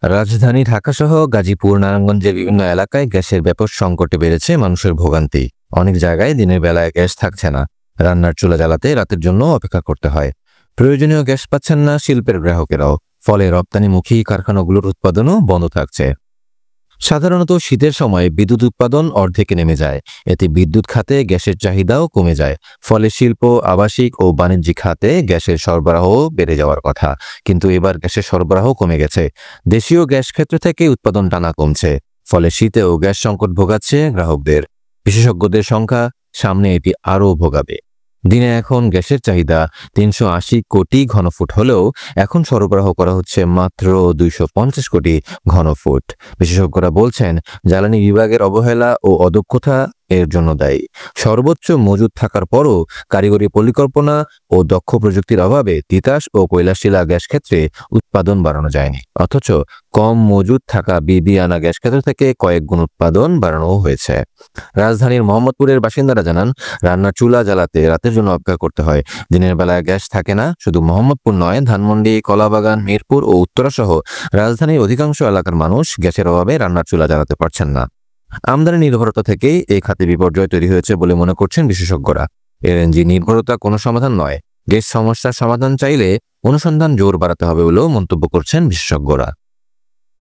রাজধানী ঢাকাসহ গাজীপুর, নারায়ণগঞ্জের বিভিন্ন এলাকায় গ্যাসের ব্যাপক সংকটে বেড়েছে মানুষের ভোগান্তি। অনেক জায়গায় দিনের বেলায় গ্যাস থাকছে না, রান্নার চুলা জ্বালাতে রাতের জন্য অপেক্ষা করতে হয়। প্রয়োজনীয় গ্যাস পাচ্ছেন না শিল্পের গ্রাহকেরাও, ফলে রপ্তানিমুখী কারখানাগুলোর উৎপাদনও বন্ধ থাকছে। সাধারণত শীতের সময় বিদ্যুৎ উৎপাদন অর্ধেকে নেমে যায়। এতে বিদ্যুৎ খাতে গ্যাসের চাহিদাও কমে যায়। ফলে শিল্প, আবাসিক ও বাণিজ্যিক খাতে গ্যাসের সরবরাহ বেড়ে যাওয়ার কথা, কিন্তু এবার গ্যাসের সরবরাহ কমে গেছে। দেশীয় গ্যাস ক্ষেত্র থেকে উৎপাদন টানা কমছে। ফলে শীতেও গ্যাস সংকট ভোগাচ্ছে গ্রাহকদের। বিশেষজ্ঞদের সংখ্যা সামনে এটি আরও ভোগাবে। দিনে এখন গ্যাসের চাহিদা ৩৮০ কোটি ঘনফুট হলেও এখন সরবরাহ করা হচ্ছে মাত্র ২৫০ কোটি ঘনফুট। বিশেষজ্ঞরা বলছেন, জ্বালানি বিভাগের অবহেলা ও অদক্ষতা এর জন্য দায়ী। সর্বোচ্চ মজুদ থাকার পরও কারিগরি পরিকল্পনা ও দক্ষ প্রযুক্তির অভাবে তিতাস ও কৈলাসশিলা গ্যাস ক্ষেত্রে উৎপাদন বাড়ানো যায়নি। অথচ কম মজুদ থাকা বিবিআনা গ্যাস ক্ষেত্র থেকে কয়েক গুণ উৎপাদন বাড়ানো হয়েছে। রাজধানীর মোহাম্মদপুরের বাসিন্দারা জানান, রান্নার চুলা জ্বালাতে রাতের জন্য অপেক্ষা করতে হয়। দিনের বেলায় গ্যাস থাকে না। শুধু মোহাম্মদপুর নয়, ধানমন্ডি, কলাবাগান, মিরপুর ও উত্তরা সহ রাজধানীর অধিকাংশ এলাকার মানুষ গ্যাসের অভাবে রান্নার চুলা জ্বালাতে পারছেন না। আমদানি নির্ভরতা থেকেই এই খাতে বিপর্যয় তৈরি হয়েছে বলে মনে করছেন বিশেষজ্ঞরা। এলএনজি নির্ভরতা কোনো সমাধান নয়। গ্যাস সমস্যার সমাধান চাইলে অনুসন্ধান জোর বাড়াতে হবে বলেও মন্তব্য করছেন বিশেষজ্ঞরা।